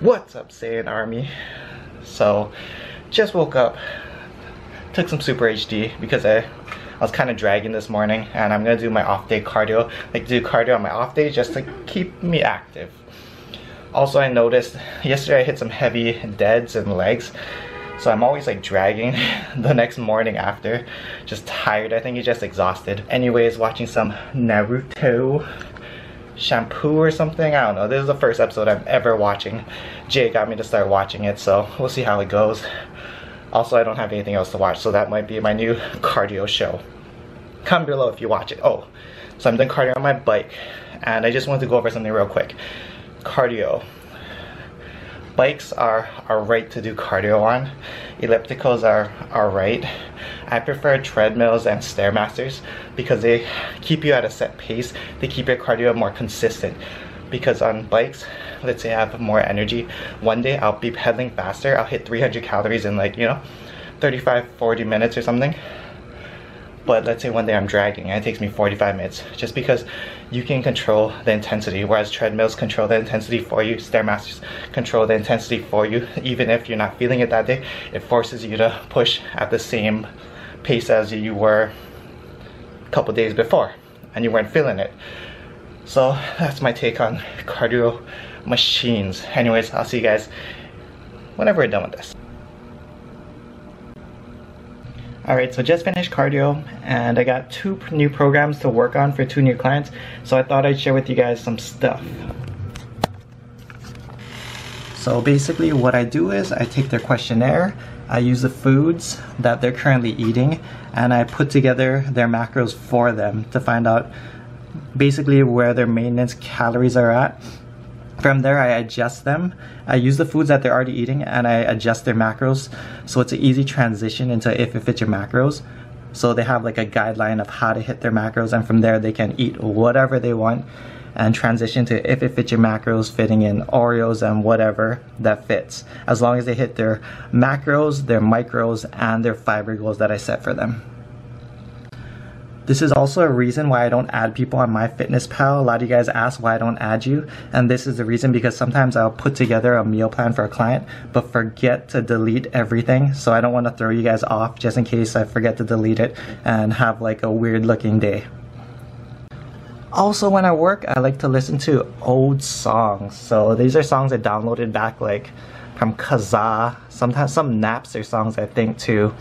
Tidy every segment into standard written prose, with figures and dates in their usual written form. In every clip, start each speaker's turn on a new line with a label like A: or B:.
A: What's up, Saiyan Army? So, just woke up, took some Super HD because I was kind of dragging this morning, and I'm gonna do my off day cardio. Like do cardio on my off day just to keep me active. Also, I noticed yesterday I hit some heavy deads and legs, so I'm always like dragging the next morning after. Just tired, I think you're just exhausted. Anyways, watching some Naruto shampoo or something, I don't know. This is the first episode I'm ever watching. Jay got me to start watching it, so we'll see how it goes. Also, I don't have anything else to watch, so that might be my new cardio show. Comment below if you watch it. Oh, so I'm doing cardio on my bike, and I just wanted to go over something real quick. Cardio. Bikes are right to do cardio on. Ellipticals are right. I prefer treadmills and Stairmasters because they keep you at a set pace. They keep your cardio more consistent. Because on bikes, let's say I have more energy, one day I'll be pedaling faster. I'll hit 300 calories in like, 35-40 minutes or something. But let's say one day I'm dragging and it takes me 45 minutes, just because you can control the intensity, whereas treadmills control the intensity for you, Stairmasters control the intensity for you. Even if you're not feeling it that day, it forces you to push at the same pace as you were a couple days before and you weren't feeling it. So that's my take on cardio machines. Anyways, I'll see you guys whenever we're done with this. Alright, so just finished cardio, and I got 2 new programs to work on for 2 new clients, so I thought I'd share with you guys some stuff. So basically what I do is I take their questionnaire, I use the foods that they're currently eating, and I put together their macros for them to find out basically where their maintenance calories are at. From there, I adjust them. I use the foods that they're already eating and I adjust their macros, so it's an easy transition into if it fits your macros. So they have like a guideline of how to hit their macros, and from there they can eat whatever they want and transition to if it fits your macros, fitting in Oreos and whatever that fits, as long as they hit their macros, their micros, and their fiber goals that I set for them. This is also a reason why I don't add people on MyFitnessPal. A lot of you guys ask why I don't add you, and this is the reason, because sometimes I'll put together a meal plan for a client but forget to delete everything, so I don't want to throw you guys off just in case I forget to delete it and have like a weird looking day. Also, when I work, I like to listen to old songs. So these are songs I downloaded back like from Kazaa, sometimes some Napster songs I think too,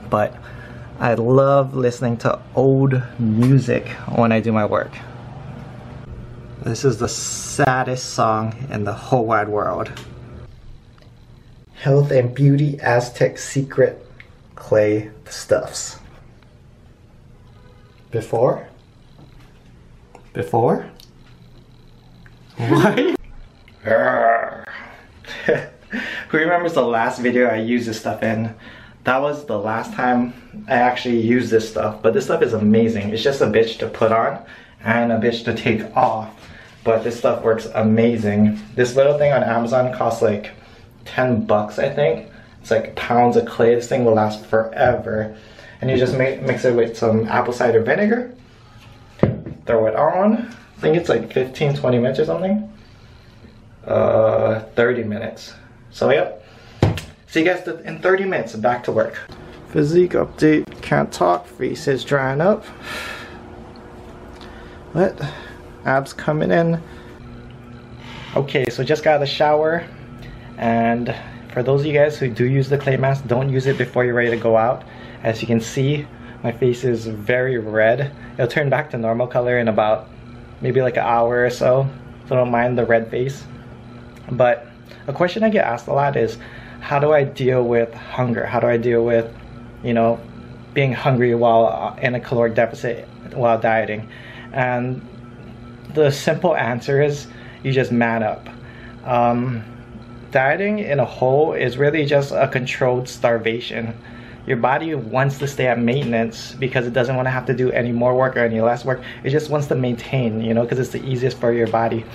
A: but I love listening to old music when I do my work. This is the saddest song in the whole wide world. Health and Beauty Aztec Secret Clay Stuffs. Before? What? Who remembers the last video I used this stuff in? That was the last time I actually used this stuff, but this stuff is amazing. It's just a bitch to put on and a bitch to take off, but this stuff works amazing. This little thing on Amazon costs like 10 bucks, I think. It's like pounds of clay. This thing will last forever. And you just mix it with some apple cider vinegar, throw it on. I think it's like 15-20 minutes or something. 30 minutes. So yep. See you guys in 30 minutes, back to work. Physique update, can't talk, face is drying up. What? Abs coming in. Okay, so just got out of the shower, and for those of you guys who do use the clay mask, don't use it before you're ready to go out. As you can see, my face is very red. It'll turn back to normal color in about maybe like an hour or so, so don't mind the red face. But a question I get asked a lot is, how do I deal with hunger? How do I deal with, being hungry while in a caloric deficit while dieting? And the simple answer is you just man up. Dieting in a whole is really just a controlled starvation. Your body wants to stay at maintenance because it doesn't want to have to do any more work or any less work. It just wants to maintain, because it's the easiest for your body.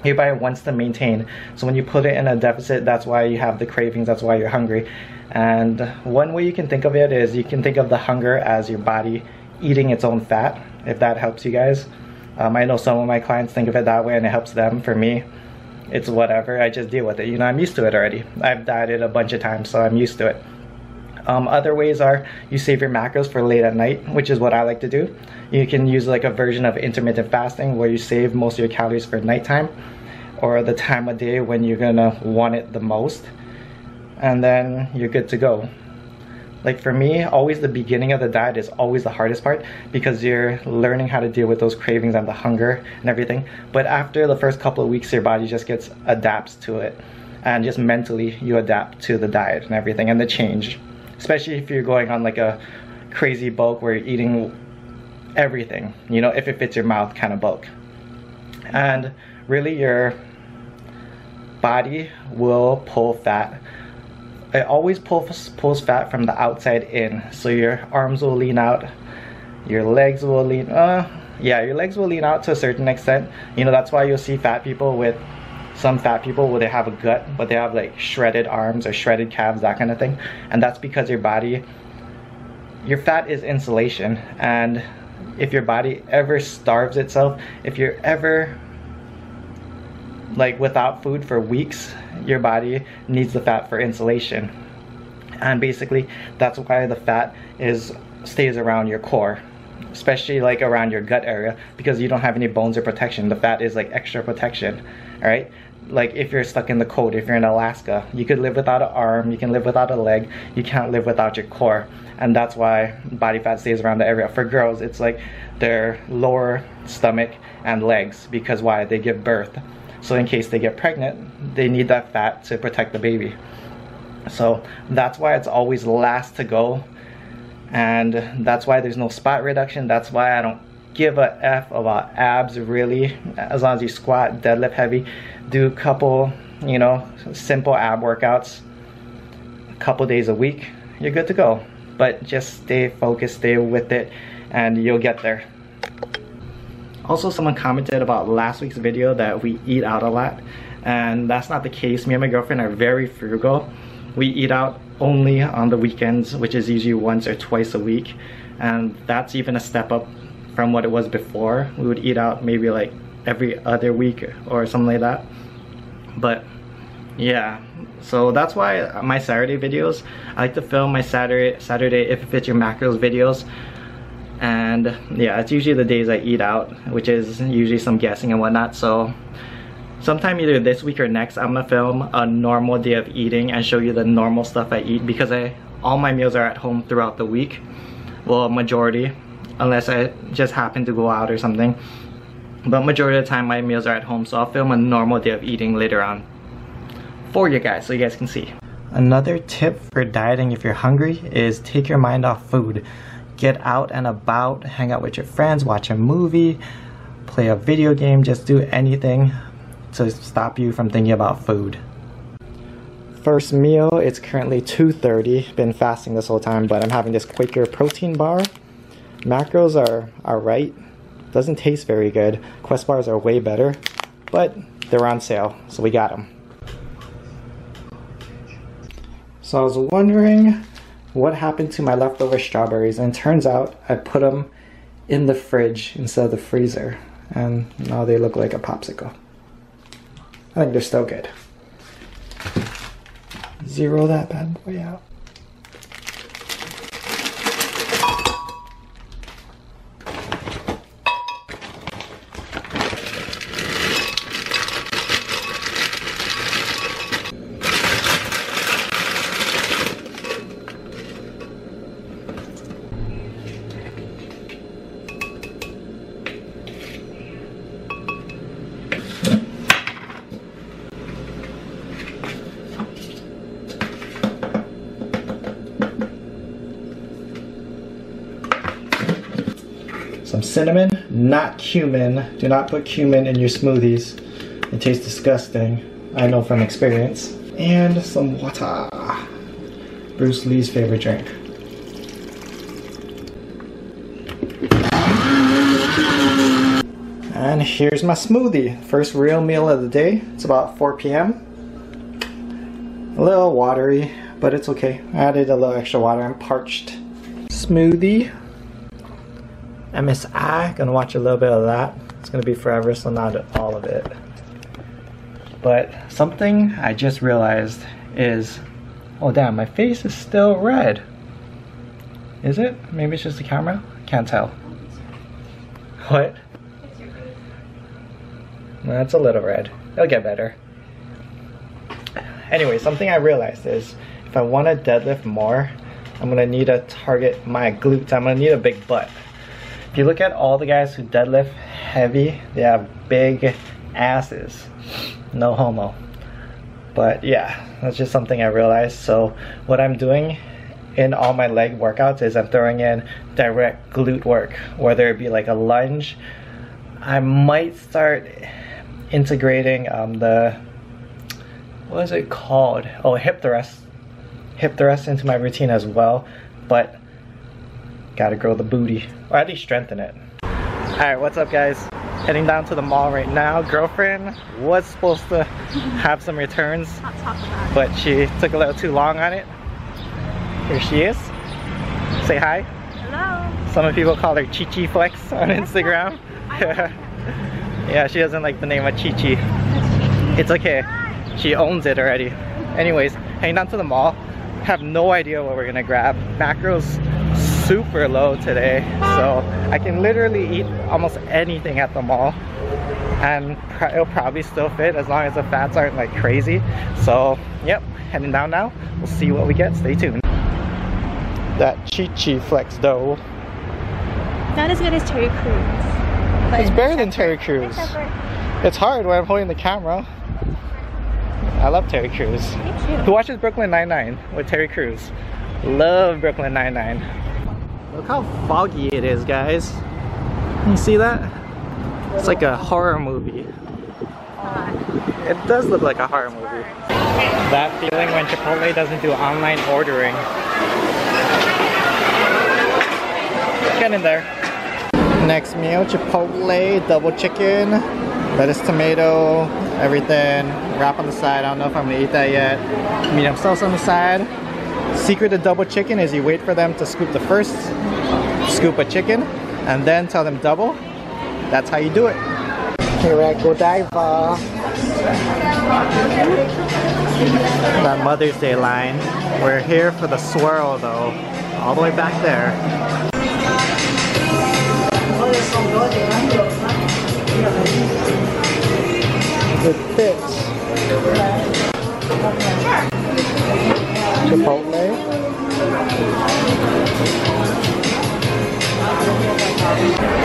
A: Your body wants to maintain. So when you put it in a deficit, that's why you have the cravings, that's why you're hungry. And one way you can think of it is you can think of the hunger as your body eating its own fat, if that helps you guys. I know some of my clients think of it that way and it helps them. For me, it's whatever. I just deal with it. You know, I'm used to it already. I've dieted a bunch of times, so I'm used to it. Other ways are you save your macros for late at night, which is what I like to do. You can use like a version of intermittent fasting where you save most of your calories for nighttime or the time of day when you're gonna want it the most, and then you're good to go. Like for me, always the beginning of the diet is always the hardest part because you're learning how to deal with those cravings and the hunger and everything. But after the first couple of weeks, your body just adapts to it, and just mentally you adapt to the diet and everything and the change. Especially if you're going on like a crazy bulk where you're eating everything, you know, if it fits your mouth kind of bulk. And really your body will pull fat. It always pulls fat from the outside in. So your arms will lean out, your legs will lean, yeah, your legs will lean out to a certain extent. You know, that's why you'll see fat people with, some fat people where they have a gut, but they have like shredded arms or shredded calves, that kind of thing. And that's because your body, your fat is insulation. And if your body ever starves itself, if you're ever like without food for weeks, your body needs the fat for insulation. And basically that's why the fat stays around your core, especially like around your gut area, because you don't have any bones or protection. The fat is like extra protection. All right, like if you're stuck in the cold, if you're in Alaska, you could live without an arm, you can live without a leg, you can't live without your core. And that's why body fat stays around the area. For girls, it's like their lower stomach and legs, because why? They give birth. So in case they get pregnant, they need that fat to protect the baby. So that's why it's always last to go. And that's why there's no spot reduction. That's why I don't give a F about abs, really. As long as you squat, deadlift heavy, do a couple, you know, simple ab workouts a couple days a week, you're good to go. But just stay focused, stay with it, and you'll get there. Also, someone commented about last week's video that we eat out a lot, and that's not the case. Me and my girlfriend are very frugal. We eat out only on the weekends, which is usually once or twice a week, and that's even a step up from what it was before. We would eat out maybe like every other week or something like that. But yeah, so that's why my Saturday videos, I like to film my Saturday if it fits your macros videos. And yeah, it's usually the days I eat out, which is usually some guessing and whatnot. So sometime either this week or next, I'm gonna film a normal day of eating and show you the normal stuff I eat, because all my meals are at home throughout the week. Well, majority, unless I just happen to go out or something. But majority of the time my meals are at home, so I'll film a normal day of eating later on for you guys so you guys can see. Another tip for dieting if you're hungry is take your mind off food. Get out and about, hang out with your friends, watch a movie, play a video game, just do anything to stop you from thinking about food. First meal, it's currently 2:30. Been fasting this whole time, but I'm having this Quaker protein bar. Macros are alright. Doesn't taste very good. Quest bars are way better, but they're on sale, so we got them. So I was wondering what happened to my leftover strawberries, and it turns out I put them in the fridge instead of the freezer, and now they look like a popsicle. I think they're still good. Zero that bad boy out. Some cinnamon, not cumin. Do not put cumin in your smoothies. It tastes disgusting. I know from experience. And some water. Bruce Lee's favorite drink. And here's my smoothie. First real meal of the day. It's about 4 p.m. A little watery, but it's okay. I added a little extra water. I'm parched. Smoothie. MSI, gonna watch a little bit of that. It's gonna be forever, so not all of it. But something I just realized is, oh damn, my face is still red. Is it? Maybe it's just the camera? Can't tell. What? That's a little red. It'll get better. Anyway, something I realized is if I want to deadlift more, I'm gonna need to target my glutes. I'm gonna need a big butt. If you look at all the guys who deadlift heavy, they have big asses. No homo. But yeah, that's just something I realized. So what I'm doing in all my leg workouts is I'm throwing in direct glute work, whether it be like a lunge. I might start integrating the, what is it called? Oh, hip thrust into my routine as well, but gotta grow the booty, or at least strengthen it. Alright, what's up guys? Heading down to the mall right now. Girlfriend was supposed to have some returns, but she took a little too long on it. Here she is. Say hi.
B: Hello.
A: Some people call her Chichi Flex on Instagram. Yeah, she doesn't like the name of Chichi. It's okay. She owns it already. Anyways, heading down to the mall. Have no idea what we're gonna grab. Macros super low today, so I can literally eat almost anything at the mall, and it'll probably still fit as long as the fats aren't like crazy. So, yep, heading down now. We'll see what we get. Stay tuned. That Chichi Flex dough.
B: Not as good as Terry Crews.
A: It's better than Terry Crews. It's hard when I'm holding the camera. I love Terry Crews.
B: Me too.
A: Who watches Brooklyn Nine-Nine with Terry Crews? Love Brooklyn Nine-Nine. Look how foggy it is, guys. You see that? It's like a horror movie. It does look like a horror movie. That feeling when Chipotle doesn't do online ordering. Get in there. Next meal, Chipotle, double chicken, lettuce, tomato, everything. Wrap on the side. I don't know if I'm gonna eat that yet. Medium sauce on the side. Secret to double chicken is you wait for them to scoop the first scoop of chicken and then tell them double. That's how you do it. Here at Godiva. That Mother's Day line. We're here for the swirl though. All the way back there. It fits. Chipotle.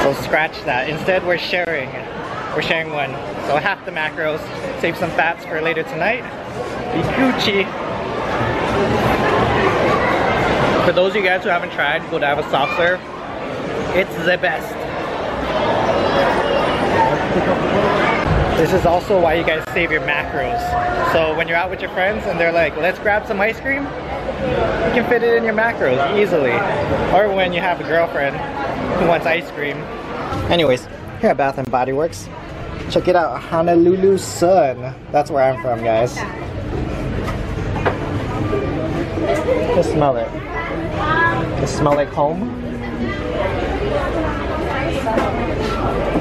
A: So scratch that. Instead we're sharing. We're sharing one. So half the macros. Save some fats for later tonight. Be Gucci. For those of you guys who haven't tried Godiva soft serve, it's the best. This is also why you guys save your macros. So when you're out with your friends and they're like, let's grab some ice cream, you can fit it in your macros easily. Or when you have a girlfriend who wants ice cream. Anyways, here at Bath & Body Works. Check it out, Honolulu Sun. That's where I'm from, guys. Just smell it. Does it smell like home?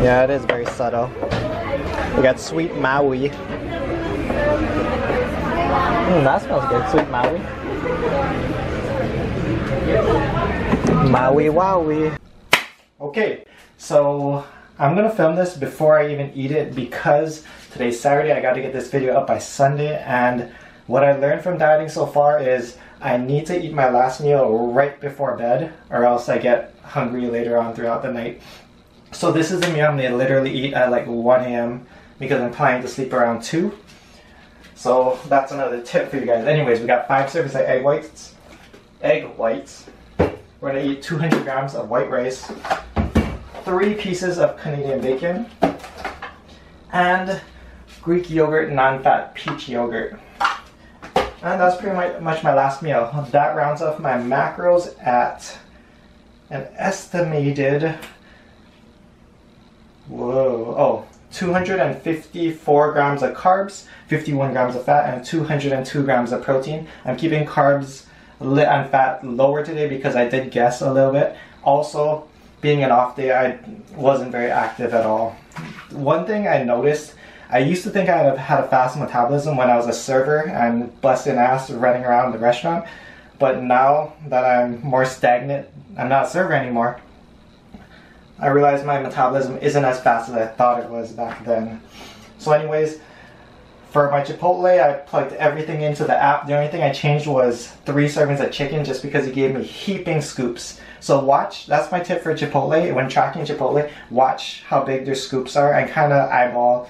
A: Yeah, it is very subtle. We got sweet Maui. That smells good, sweet Maui. Maui Wowie. Okay, so I'm gonna film this before I even eat it because today's Saturday. I gotta get this video up by Sunday, and what I learned from dieting so far is I need to eat my last meal right before bed or else I get hungry later on throughout the night. So this is the meal I'm gonna literally eat at like 1 a.m. because I'm planning to sleep around 2. So that's another tip for you guys. Anyways, we got 5 servings of egg whites. We're gonna eat 200 grams of white rice, 3 pieces of Canadian bacon, and Greek yogurt, non-fat peach yogurt. And that's pretty much my last meal. That rounds off my macros at an estimated, 254 grams of carbs, 51 grams of fat, and 202 grams of protein. I'm keeping carbs and fat lower today because I did guess a little bit. Also, being an off day, I wasn't very active at all. One thing I noticed, I used to think I had a fast metabolism when I was a server and busting ass running around the restaurant. But now that I'm more stagnant, I'm not a server anymore, I realize my metabolism isn't as fast as I thought it was back then. So anyways, for my Chipotle, I plugged everything into the app. The only thing I changed was 3 servings of chicken just because he gave me heaping scoops. So watch, that's my tip for Chipotle. When tracking Chipotle, watch how big their scoops are and kind of eyeball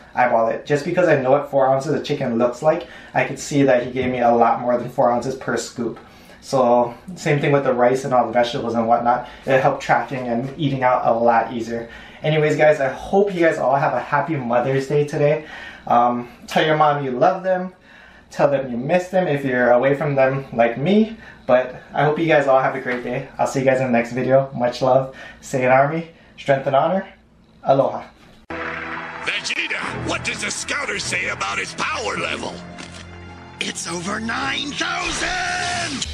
A: it. Just because I know what 4 ounces of chicken looks like, I could see that he gave me a lot more than 4 ounces per scoop. So same thing with the rice and all the vegetables and whatnot. It helped tracking and eating out a lot easier. Anyways guys, I hope you guys all have a happy Mother's Day today. Tell your mom you love them. Tell them you miss them if you're away from them like me. But I hope you guys all have a great day. I'll see you guys in the next video. Much love. Saiyan Army. Strength and honor. Aloha.
C: Vegeta, what does the scouter say about his power level? It's over 9,000!